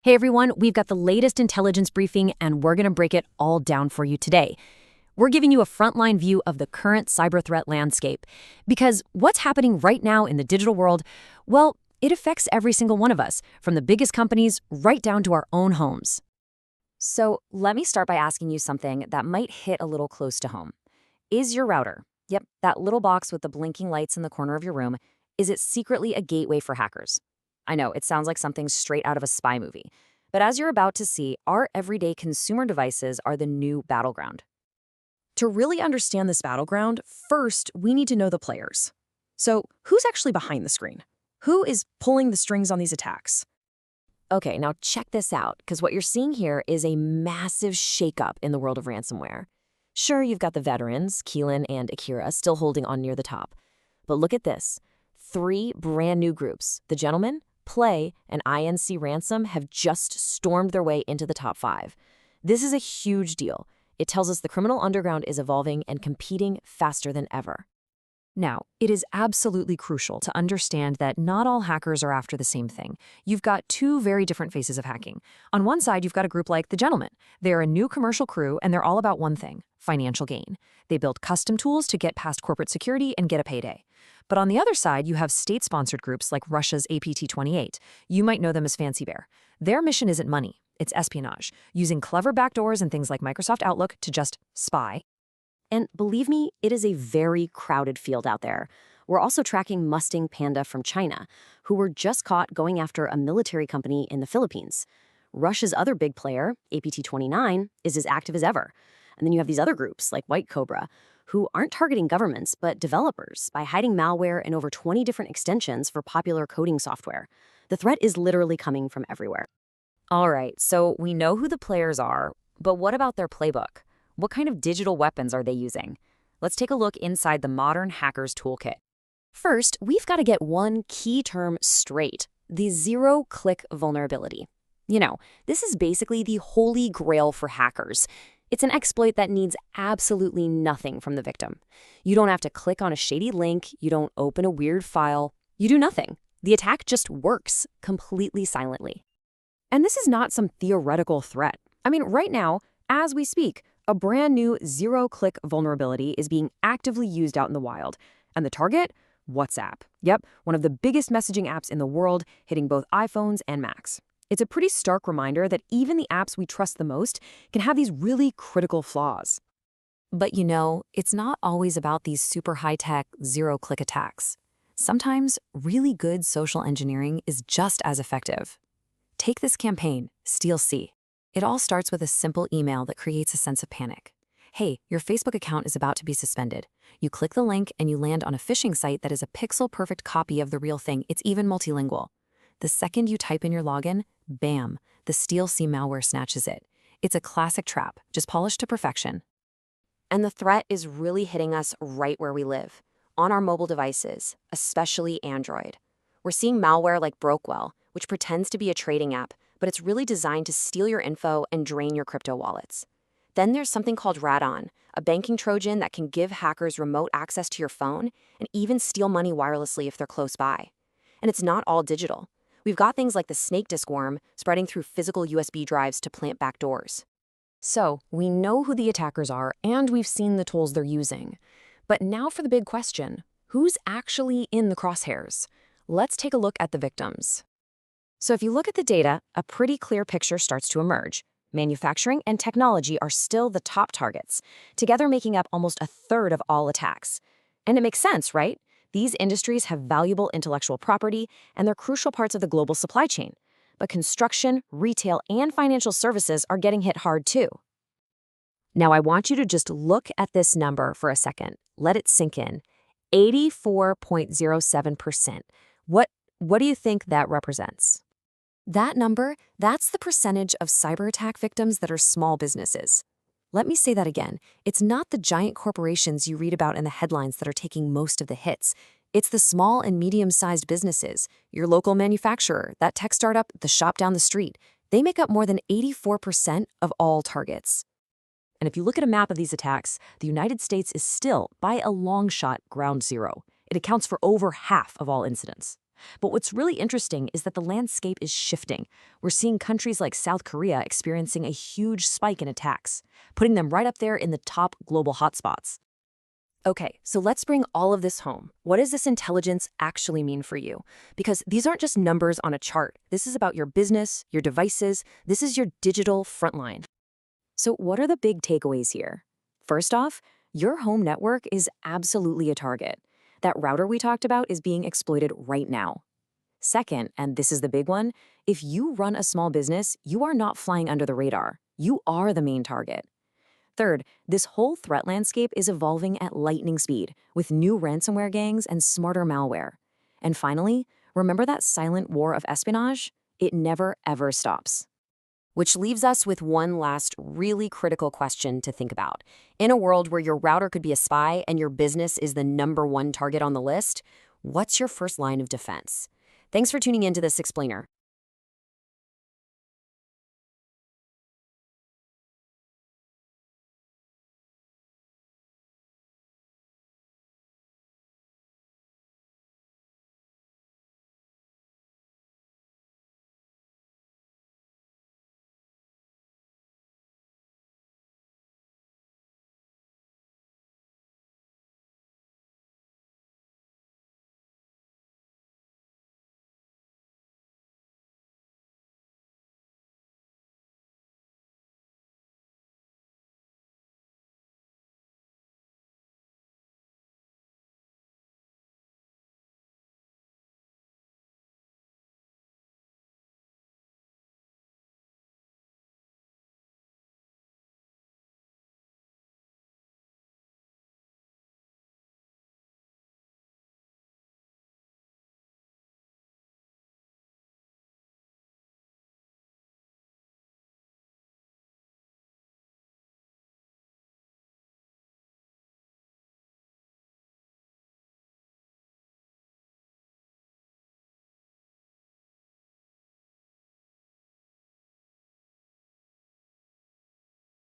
Hey everyone, we've got the latest intelligence briefing and we're going to break it all down for you today. We're giving you a frontline view of the current cyber threat landscape because what's happening right now in the digital world, well, it affects every single one of us, from the biggest companies right down to our own homes. So let me start by asking you something that might hit a little close to home. Is your router, yep, that little box with the blinking lights in the corner of your room, is it secretly a gateway for hackers? I know, it sounds like something straight out of a spy movie. But as you're about to see, our everyday consumer devices are the new battleground. To really understand this battleground, first, we need to know the players. So, who's actually behind the screen? Who is pulling the strings on these attacks? Okay, now check this out, because what you're seeing here is a massive shakeup in the world of ransomware. Sure, you've got the veterans, Keelan and Akira, still holding on near the top. But look at this. 3 brand new groups, the Gentlemen, Play, and INC Ransom, have just stormed their way into the top 5. This is a huge deal. It tells us the criminal underground is evolving and competing faster than ever. Now, it is absolutely crucial to understand that not all hackers are after the same thing. You've got 2 very different faces of hacking. On one side, you've got a group like the Gentlemen. They're a new commercial crew, and they're all about one thing: financial gain. They build custom tools to get past corporate security and get a payday. But on the other side, you have state-sponsored groups like Russia's APT-28. You might know them as Fancy Bear. Their mission isn't money, it's espionage, using clever backdoors and things like Microsoft Outlook to just spy. And believe me, it is a very crowded field out there. We're also tracking Mustang Panda from China, who were just caught going after a military company in the Philippines. Russia's other big player, APT-29, is as active as ever. And then you have these other groups like White Cobra, who aren't targeting governments but developers by hiding malware in over 20 different extensions for popular coding software. The threat is literally coming from everywhere. All right, so we know who the players are, but what about their playbook? What kind of digital weapons are they using? Let's take a look inside the modern hacker's toolkit. First, we've got to get one key term straight: the zero-click vulnerability. You know, this is basically the holy grail for hackers. It's an exploit that needs absolutely nothing from the victim. You don't have to click on a shady link, you don't open a weird file, you do nothing. The attack just works completely silently. And this is not some theoretical threat. I mean, right now, as we speak, a brand new zero-click vulnerability is being actively used out in the wild. And the target? WhatsApp. Yep, one of the biggest messaging apps in the world, hitting both iPhones and Macs. It's a pretty stark reminder that even the apps we trust the most can have these really critical flaws. But you know, it's not always about these super high-tech, zero-click attacks. Sometimes really good social engineering is just as effective. Take this campaign, Steal C. It all starts with a simple email that creates a sense of panic. Hey, your Facebook account is about to be suspended. You click the link and you land on a phishing site that is a pixel-perfect copy of the real thing. It's even multilingual. The second you type in your login, bam, the Steal C malware snatches it. It's a classic trap, just polished to perfection. And the threat is really hitting us right where we live, on our mobile devices, especially Android. We're seeing malware like Brokewell, which pretends to be a trading app, but it's really designed to steal your info and drain your crypto wallets. Then there's something called Radon, a banking Trojan that can give hackers remote access to your phone and even steal money wirelessly if they're close by. And it's not all digital. We've got things like the snake disk worm spreading through physical USB drives to plant backdoors. So, we know who the attackers are and we've seen the tools they're using. But now for the big question: who's actually in the crosshairs? Let's take a look at the victims. So if you look at the data, a pretty clear picture starts to emerge. Manufacturing and technology are still the top targets, together making up almost a third of all attacks. And it makes sense, right? These industries have valuable intellectual property, and they're crucial parts of the global supply chain. But construction, retail, and financial services are getting hit hard too. Now I want you to just look at this number for a second. Let it sink in. 84.07%. What do you think that represents? That number, that's the percentage of cyber attack victims that are small businesses. Let me say that again. It's not the giant corporations you read about in the headlines that are taking most of the hits. It's the small and medium-sized businesses, your local manufacturer, that tech startup, the shop down the street. They make up more than 84% of all targets. And if you look at a map of these attacks, the United States is still, by a long shot, ground zero. It accounts for over half of all incidents. But what's really interesting is that the landscape is shifting. We're seeing countries like South Korea experiencing a huge spike in attacks, putting them right up there in the top global hotspots. Okay, so let's bring all of this home. What does this intelligence actually mean for you? Because these aren't just numbers on a chart. This is about your business, your devices. This is your digital frontline. So what are the big takeaways here? First off, your home network is absolutely a target. That router we talked about is being exploited right now. Second, and this is the big one, if you run a small business, you are not flying under the radar. You are the main target. Third, this whole threat landscape is evolving at lightning speed with new ransomware gangs and smarter malware. And finally, remember that silent war of espionage? It never ever stops. Which leaves us with one last really critical question to think about. In a world where your router could be a spy and your business is the #1 target on the list, what's your first line of defense? Thanks for tuning in to this explainer.